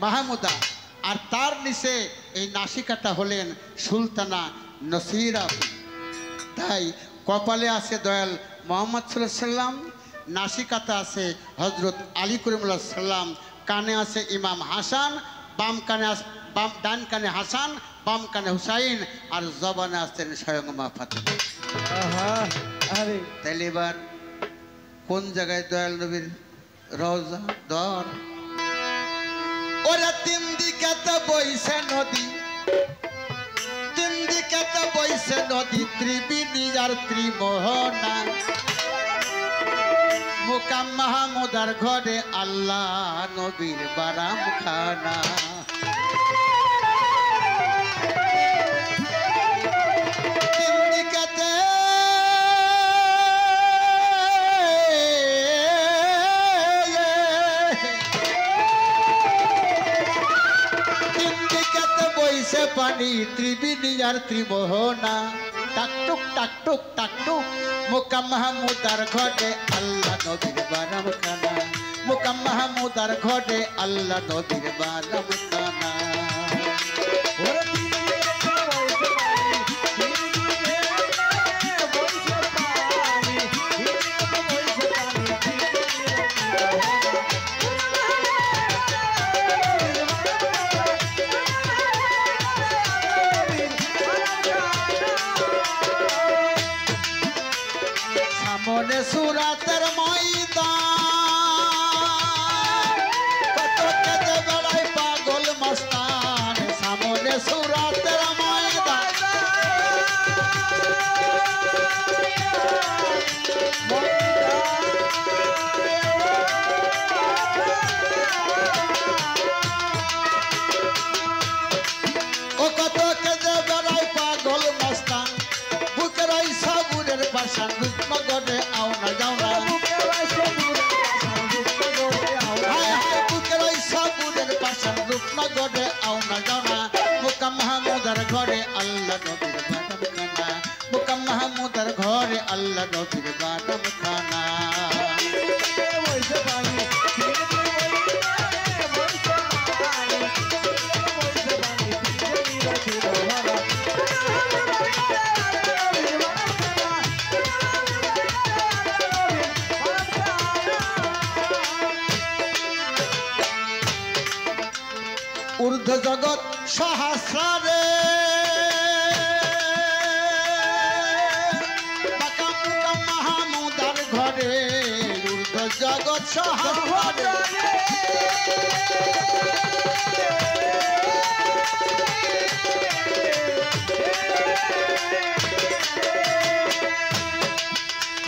মাহমুদা আর তার নিচে এই নাসিকাটা হলেন সুলতানা নসিরা তাই কপালে আছে দয়াল মুহাম্মদ সাল্লাল্লাহু আলাইহি সাল্লাম নাসিকাতে আছে হযরত আলী করিমুল্লাহ সাল্লাম কানে আছে ইমাম হাসান বাম কানে ডান কানে হাসান বাম কানে হুসাইন আর জবানে আছেন স্বয়ং মা ফাতেমা তাইলে এবার কোন জায়গায় দয়াল নবীর রওজা দর ওরা 3 দিকে তো বইছে নদী 3 দিকে তো বইছে নদী ত্রিবেণী আর ত্রিমোহনা মোকাম মাহমুদার ঘরে আল্লাহ নবীর বারাম খানা পানি ত্রিবেণী আর ত্রিমোহনা টাকটুক টাকটুক টাকটুক মোকাম মাহমুদার ঘরে আল্লাহ নবীর বারাম খানা মোকাম মাহমুদার ঘরে আল্লাহ নবীর বারাম খানা মনে সুরাতের ময়দান কত কেঁদে বেড়ায় পাগল মস্তান সামনে সুরাতের ময়দান ও কত কেঁদে বেড়ায় পাগল মস্তান বুকের ওই সাবুরের পাশান রূপনগরে আও না যাও না বুকের ওই সাবুরের পাশান রূপনগরে আও না যাও না মোকাম মাহমুদার ঘরে আল্লাহ নবীর বারাম খানা মোকাম মাহমুদার ঘরে আল্লাহ নবীর বারাম খানা ঊর্ধ্ব জগৎ সহস্রে মোকাম মাহমুদার ঘরে ঊর্ধ্ব জগৎ সহস্রে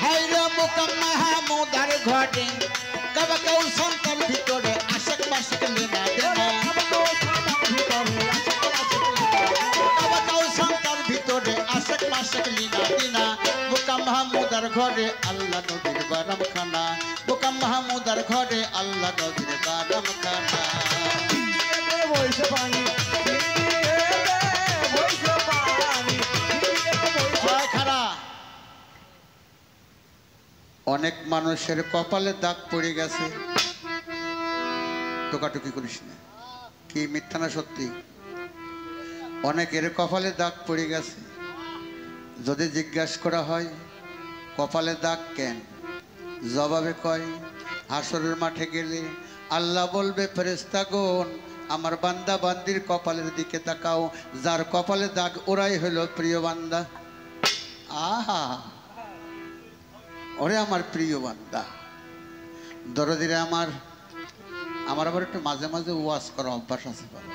হাইরে মোকাম মাহমুদার ঘরে কবা কেউ সন্তান ভিতরে আশেক মাসেক লেনা দেনা আশেক লিনা দিনা মোকাম মাহমুদার ঘরে আল্লাহ নবীর বারাম খানা মোকাম মাহমুদার ঘরে আল্লাহ নবীর বারাম খানা অনেক মানুষের কপালে দাগ পড়ে গেছে টোকাটুকি করিস না কি মিথ্যা না সত্যি অনেকের কপালে দাগ পড়ে গেছে যদি জিজ্ঞাসা করা হয় কপালে দাগ কেন জবাবে কয় হাসরের মাঠে গেলে আল্লাহ বলবে ফেরেশতাগণ আমার বান্দা বান্দির কপালের দিকে তাকাও যার কপালে দাগ ওরাই হলো প্রিয় বান্দা আহা ওরে আমার প্রিয় বান্দা দরদিরে আমার আবার একটু মাঝে মাঝে ওয়াজ করা অভ্যাস আছে বাবা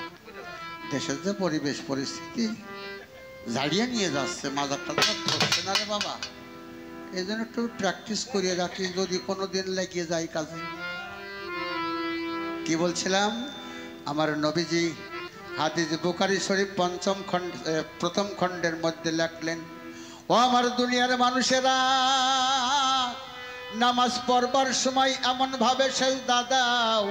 দেশের যে পরিবেশ পরিস্থিতি ঝাড়িয়ে নিয়ে যাচ্ছে মাজারটা ধরছে না রে বাবা এই জন্য একটু প্র্যাকটিস করিয়ে রাখি যদি কোনো দিন লেগে যায় কাজে কি বলছিলাম আমার নবীজি হাদিস বুখারী শরীফ প্রথম খণ্ডের মধ্যে লেখলেন ও আমার দুনিয়ার মানুষেরা নামাজ পড়বার সময় এমন ভাবে সেজদা দাও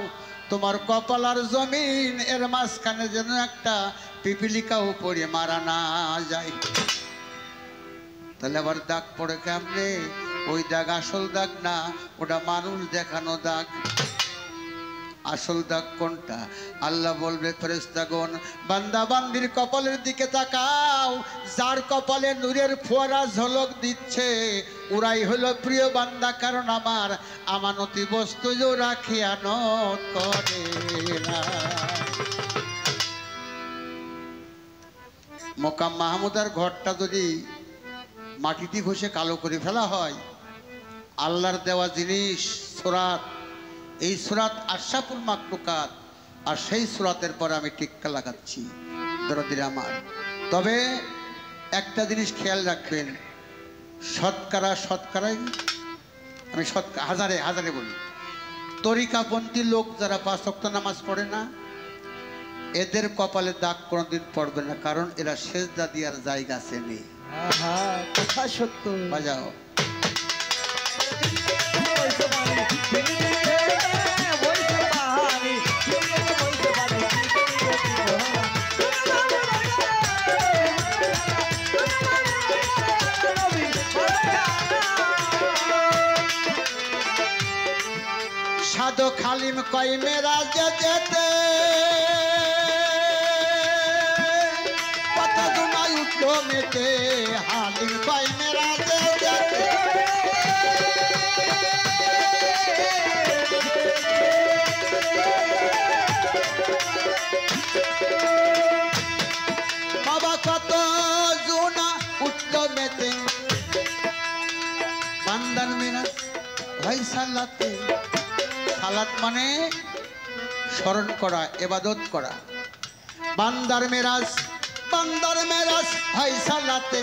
তোমার কপাল আর জমিন এর মাঝখানে যেন একটা পিপিলিকাও পড়ে মারা না যায় তাহলে আবার দাগ পড়ে কেমনে ওই দাগ আসল দাগ না ওটা মানুষ দেখানো দাগ আসল দাগ কোনটা আল্লাহ বলবে ফেরেশতাগণ বান্দা বান্দির কপালের দিকে তাকাও যার কপালে নূরের ফোয়ারা ঝলক দিচ্ছে ওরাই হলো প্রিয় বান্দা কারণ আমার আমানতি বস্তু ওরা খেয়ানত করে না মোকাম মাহমুদার ঘরটা যদি মাটিতে ঘষে কালো করে ফেলা হয় আল্লাহর দেওয়া জিনিস সূরাত এই সূরাত আশরাফুল মাখলুকাত আর সেই সূরাতের পর আমি টিক্কা লাগাচ্ছি দরদির আমার তবে একটা জিনিস খেয়াল রাখবেন শতকরাই আমি হাজারে বলি তরিকাপন্থী লোক যারা 5 ওয়াক্ত নামাজ পড়ে না এদের কপালে দাগ কোনোদিন পড়বে না কারণ এরা সেজদা দেওয়ার জায়গা চেনে কথা সত্য বাজাও সাধু খালিম কই মেরা যেতে কত দুনাই উঠলো মেতে হালিম কই মেরা যেতে বাবা কত জুনা উঠলো মেতে বান্দার মিরাজ ভাই সালাতে সালাত মানে স্মরণ করা ইবাদত করা বান্দার মেরাজ হয় সালাতে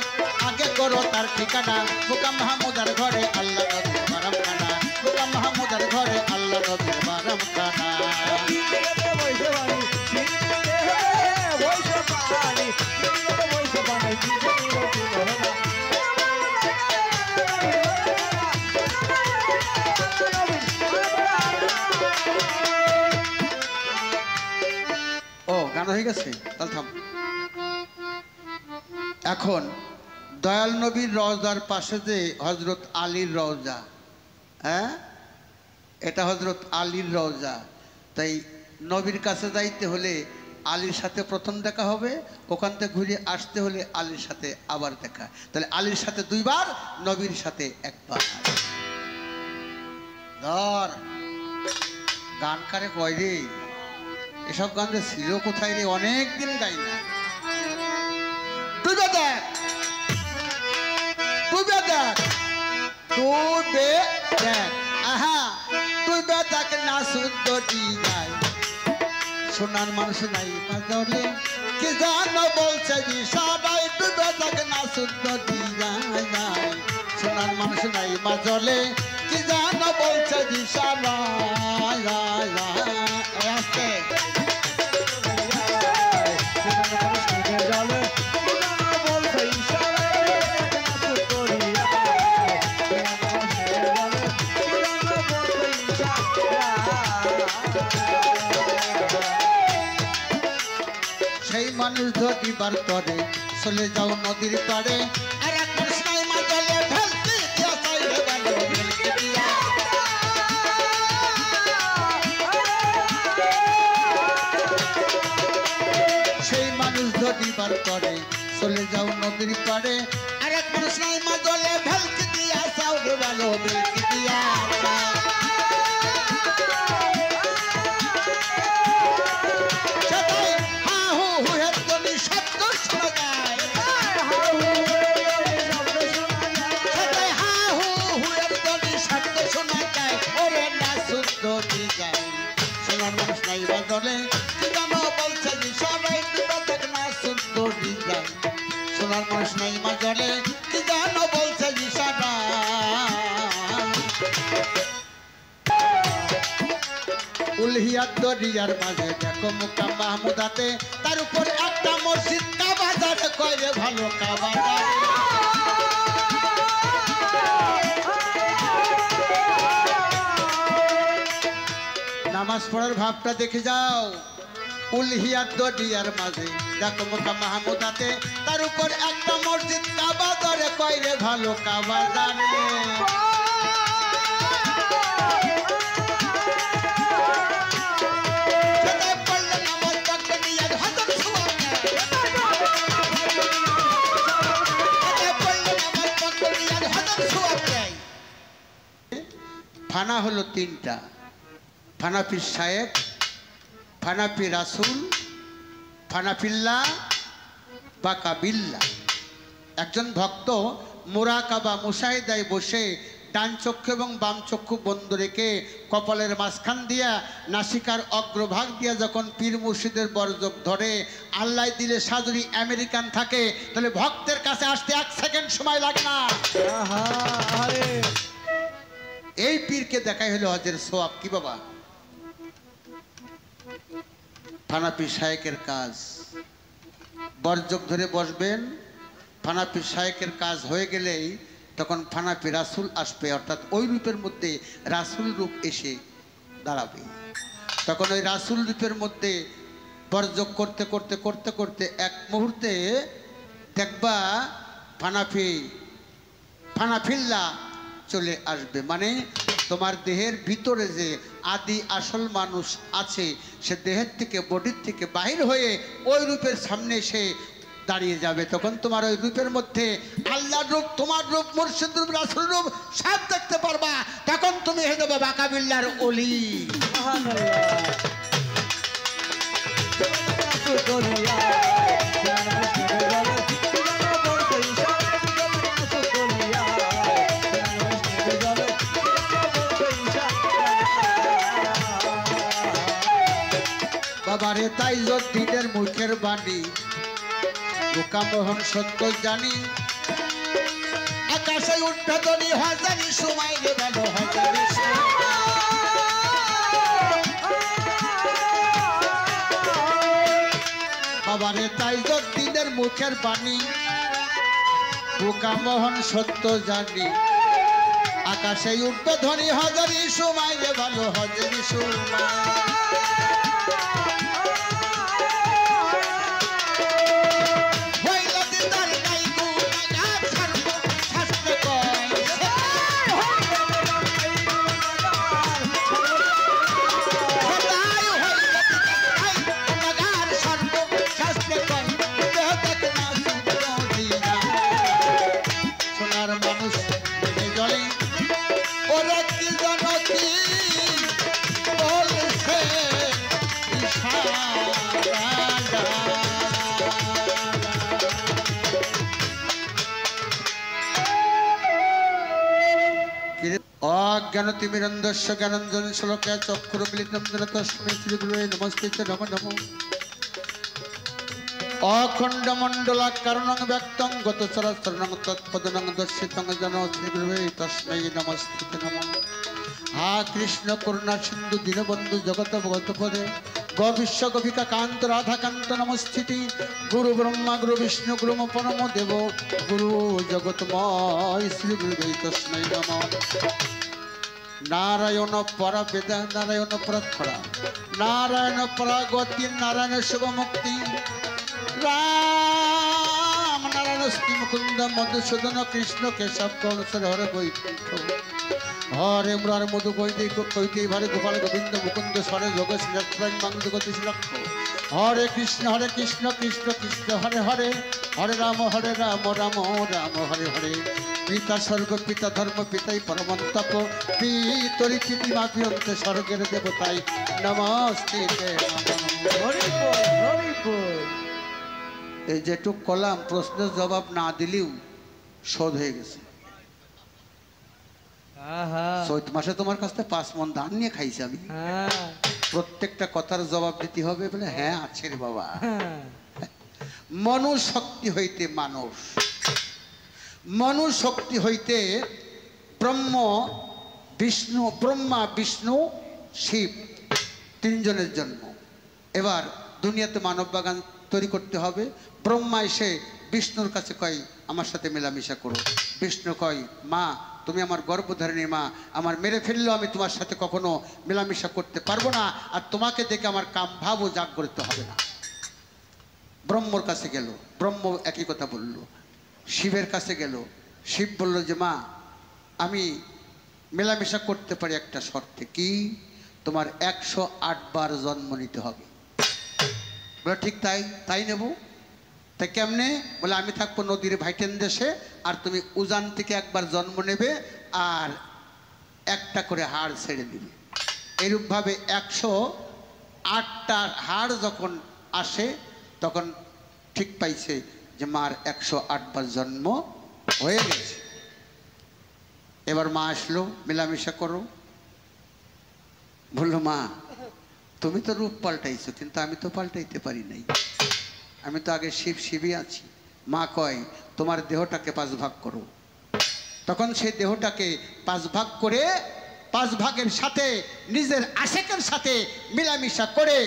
আগে করো তার ঠিকানা মোকাম মাহমুদার ঘরে আল্লাহ নবীর বারাম খানা মোকাম মাহমুদার ঘরে আল্লাহ নবীর বারাম খানা ও গান হয়ে গেছে তাহলে থাম এখন দয়াল নবীর রওজার পাশে যে হযরত আলীর রওজা হ্যাঁ এটা হযরত আলীর রওজা তাই নবীর কাছে যাইতে হলে আলীর সাথে প্রথম দেখা হবে ওখান থেকে ঘুরে আসতে হলে আলীর সাথে আবার দেখা তাহলে আলীর সাথে 2 বার নবীর সাথে 1 বার ধর গান কারে কয় রে এসব গান ছিল কোথায় রে অনেক দিন গাই না তুই দেখ আহা তুই দেখ না সুন্দরী নাই সোনার মানুষ নাই মাঝলে কি জানো বলছে যে সবাই তুই দেখ না সুন্দরী নাই সোনার মানুষ নাই মাঝলে কি জানো বলছে যে সবাই আস্তে মানুষ ধরিবার তরে চলে যাও নদীর পাড়ে আর এক মানুষ নাই মা জলে ভেলকি দিয়া চাইলে ভালো ভেলকি দিয়া সেই মানুষ ধরিবার তরে চলে যাও নদীর পাড়ে আর এক মানুষ নাই মা জলে ভেলকি দিয়া চাইলে ভালো ভেলকি দিয়া সোনার মানুষ নাই বাজলে কি জানো বলছে সবাই না সুন্দর ডিজাইন সোনার মানুষ নাই বাজলে কি জানো বলছে সারা উলহিয়ার দরিয়ার মাঝে দেখো মুকাম মাহমুদাতে তার উপর একটা মসজিদ কাবাজারে কইরে ভালো কাবাজারে নামাজ পড়ার ভাবটা দেখে যাও উলহিয়ার দরিয়ার মাঝে দেখো মুকাম মাহমুদাতে তার উপর একটা মসজিদ কাবাজারে কইরে ভালো কাবাজারে ফানা হলো তিনটা ফানা পীর সাহেব ফানা পীর রাসুল ফানা পিল্লা বাকা বিল্লা একজন ভক্ত মুরাকাবা মুশাহিদায় বসে ডান চক্ষু এবং বাম চক্ষু বন্ধ রেখে কপালের মাঝখান দিয়া নাসিকার অগ্রভাগ দিয়া যখন পীর মুর্শিদের বরযোগ ধরে আল্লাহ দিলে সাজুরি আমেরিকান থাকে তাহলে ভক্তের কাছে আসতে 1 সেকেন্ড সময় লাগে না এই পীরকে দেখাই হলো হজের সোয়াব কি বাবা ফানা পীর শায়েকের কাজ বরযোগ ধরে বসবেন ফানা পীর শায়েকের কাজ হয়ে গেলেই তখন ফানা পীর রাসুল আসবে অর্থাৎ ওই রূপের মধ্যে রাসুল রূপ এসে দাঁড়াবে তখন ওই রাসুল রূপের মধ্যে বরযোগ করতে করতে করতে করতে এক মুহূর্তে দেখবা ফানা ফিল্লা চলে আসবে মানে তোমার দেহের ভিতরে যে আদি আসল মানুষ আছে সে দেহের থেকে বডির থেকে বাহির হয়ে ওই রূপের সামনে এসে দাঁড়িয়ে যাবে তখন তোমার ওই রূপের মধ্যে আল্লাহর রূপ তোমার রূপ মুর্শিদ রূপ রাসূল রূপ সব দেখতে পারবা তখন তুমি হয়ে যাবে বাকা বিল্লার ওলি বাবারে তাই যতীনের মুখের বাণী লোকামোহন সত্য জানি আকাশে উঠবে ধনী হাজারি সময় রে ভালো হাজারি বাবারে তাই যতীনের মুখের বাণী লোকামোহন সত্য জানি আকাশে উঠবে ধনী হাজারি সময় রে ভালো হাজারি সময় জ্ঞানতিমিরন্দস্য জ্ঞানঞ্জন শ্লোকে চক্ষুরমিলিতম তস্मै শ্রীগুরুবে নমস্তে নমো নমো অখণ্ডমণ্ডলাকারণং ব্যক্তং গতচরাচরণং তৎপদনং দর্শিতং জন শ্রীগুরুবে তস্मै নমস্তে নমো হা কৃষ্ণ করুণা সিন্ধু দীনবন্ধু জগৎপদে গ বিশ্ব গোপিকা কান্ত রাধাকান্ত নমস্তিতি গুরু ব্রহ্মা গুরু বিষ্ণু গুরু পরম দেব গুরু জগৎময় শ্রীগুরুবে তস্मै নমো নারায়ণ পরা বেদা নারায়ণ পরাৎপরা নারায়ণ পরাগতি নারায়ণ শুভ মুক্তি রাম নারায়ণ শ্রী মুকুন্দ মধুসূদন কৃষ্ণ কেশব কৌশল হরে বৈকুণ্ঠ হরে মুরার মধু কৈতে ভারে গোপাল গোবিন্দ মুকুন্দ স্বরে যোগ শ্রীরাম মাঙ্গল গতি লক্ষ হরে কৃষ্ণ কৃষ্ণ কৃষ্ণ হরে হরে হরে রাম রাম রাম হরে হরে পিতা স্বর্গ পিতা ধর্ম পিতাই পরমন্তপ পিতরি চিতিমা পিয়ন্ত স্বর্গের দেবতাই নমস্তে এই যেটুক কলাম প্রশ্নের জবাব না দিলেও শোধ হয়ে গেছে। চৈত মাসে তোমার কাছ থেকে 5 মণ ধান নিয়ে খাইছি আমি। প্রত্যেকটা কথার জবাব দিতে হবে বলে হ্যাঁ আছে রে বাবা। মনু শক্তি হইতে মানুষ, মনু শক্তি হইতে ব্রহ্মা বিষ্ণু শিব 3 জনের জন্ম। এবার দুনিয়াতে মানব বাগান তৈরি করতে হবে। ব্রহ্মা এসে বিষ্ণুর কাছে কয় আমার সাথে মেলামেশা করো। বিষ্ণু কয় মা তুমি আমার গর্ভধারিণী মা, আমার মেরে ফেললেও আমি তোমার সাথে কখনো মেলামেশা করতে পারবো না, আর তোমাকে দেখে আমার কাম ভাবও জাগ্রত হবে না। ব্রহ্মর কাছে গেল, ব্রহ্ম একই কথা বলল। শিবের কাছে গেল, শিব বলল যে মা আমি মেলামেশা করতে পারি একটা শর্তে। কি? তোমার 108 বার জন্ম নিতে হবে। বলে ঠিক তাই নেব। তাই কেমনে? বলে আমি থাকবো নদীর ভাইটেন দেশে, আর তুমি উজান থেকে একবার জন্ম নেবে আর একটা করে হাড় ছেড়ে দিবে। এরূপভাবে 108টা হাড় যখন আসে তখন ঠিক পাইছে যে মার 108 বার জন্ম হয়ে গেছে। এবার মা আসলো, মেলামেশা করো। বললো মা তুমি তো রূপ পাল্টাইছো, কিন্তু আমি তো পাল্টাইতে পারি নাই, আমি তো আগে শিবই আছি। মা কয় তোমার দেহটাকে 5 ভাগ করো। তখন সেই দেহটাকে 5 ভাগ করে 5 ভাগের সাথে নিজের আশেকের সাথে মিলামিশা করে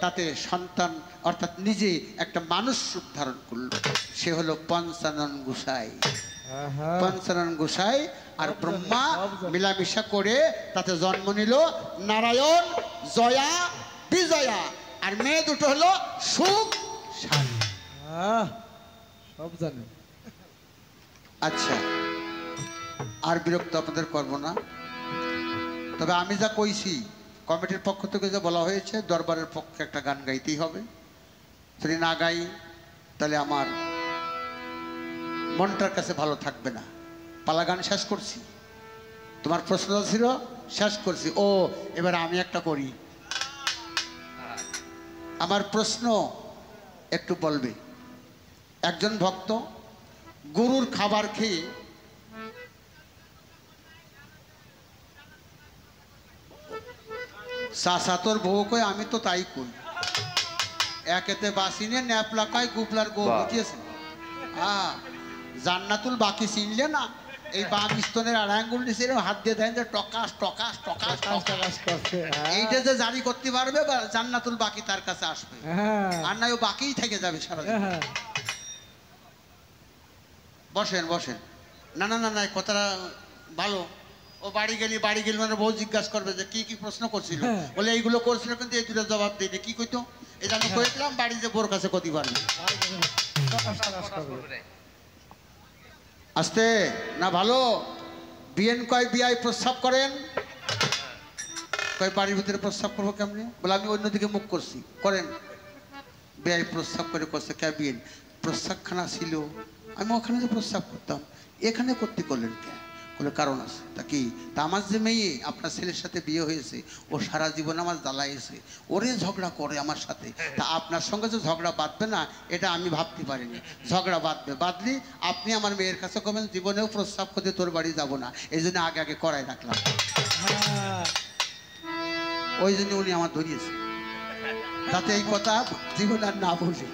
তাতে সন্তান অর্থাৎ নিজে একটা মানুষ রূপ ধারণ করলো। সে হলো পঞ্চানন গোসাই। পঞ্চানন গোসাই আর ব্রহ্মা মিলামিশা করে তাতে জন্ম নিল নারায়ণ, জয়া, বিজয়া, আর মেয়ে দুটো হলো সুখ, শান্তি। সব জানে। আচ্ছা আর বিরক্ত আপনাদের করবো না, তবে আমি যা কইছি কমিটির পক্ষ থেকে যা বলা হয়েছে দরবারের পক্ষে একটা গান গাইতেই হবে। যদি না গাই তাহলে আমার মনটার কাছে ভালো থাকবে না। পালা গান শেষ করছি, তোমার প্রশ্ন ছিল শেষ করছি। ও এবার আমি একটা করি। আমার প্রশ্ন একটু বলবে। একজন ভক্ত গুরুর খাবার খেয়ে তোর বউ কয় আমি তো তাই কই, একেতে বাসিনে ন্যাপলা কয় গুপলার গো বুঝিয়েছে। জান্নাতুল বাকি চিনলে না, এই বাম স্তনের আড়াঙ্গুল নিচে হাত দিয়ে দেন যে টকাস টকাস টকাস টকাস করছে। এইটা যে জারি করতে পারবে বা জান্নাতুল বাকি তার কাছে আসবে, আর নাই ও বাকিই থেকে যাবে সারা। বসেন বসেন। না না না না কথাটা ভালো। ও বাড়ি গেলি মানে বউ জিজ্ঞাসা করবে যে কি কি প্রশ্ন করছিল। বলে এইগুলো করছিল কিন্তু এই দুটো জবাব দিইনি। কি কইতো? এটা আমি কইছিলাম বাড়িতে বোর কাছে কতি পারবে। আস্তে না ভালো। বিএন কয় বিআই প্রস্রাব করেন, কয় বাড়ির ভিতরে প্রস্রাব করবো কেমনে? বলে আমি অন্যদিকে মুখ করছি। করেন। বিআই প্রস্রাব করে করছে। কে বিএন? প্রস্রাবখানা ছিল, আমি ওখানে যে প্রস্রাব করতাম, এখানে করতে করলেন কে? বলে কারণ আছে। তা কি? তা আমার যে মেয়ে আপনার ছেলের সাথে বিয়ে হয়েছে, ও সারা জীবন আমার জ্বালাইছে, ওরে ঝগড়া করে আমার সাথে। তা আপনার সঙ্গে যে ঝগড়া বাঁধবে না এটা আমি ভাবতে পারিনি। ঝগড়া বাঁধবে, বাঁধলি আপনি আমার মেয়ের কাছে কবেন জীবনেও প্রস্রাব করতে তোর বাড়ি যাব না, এই জন্য আগে আগে করাই রাখলাম। ওই জন্য উনি আমার ধরিয়েছে, যাতে এই কথা জীবন আর না বলি।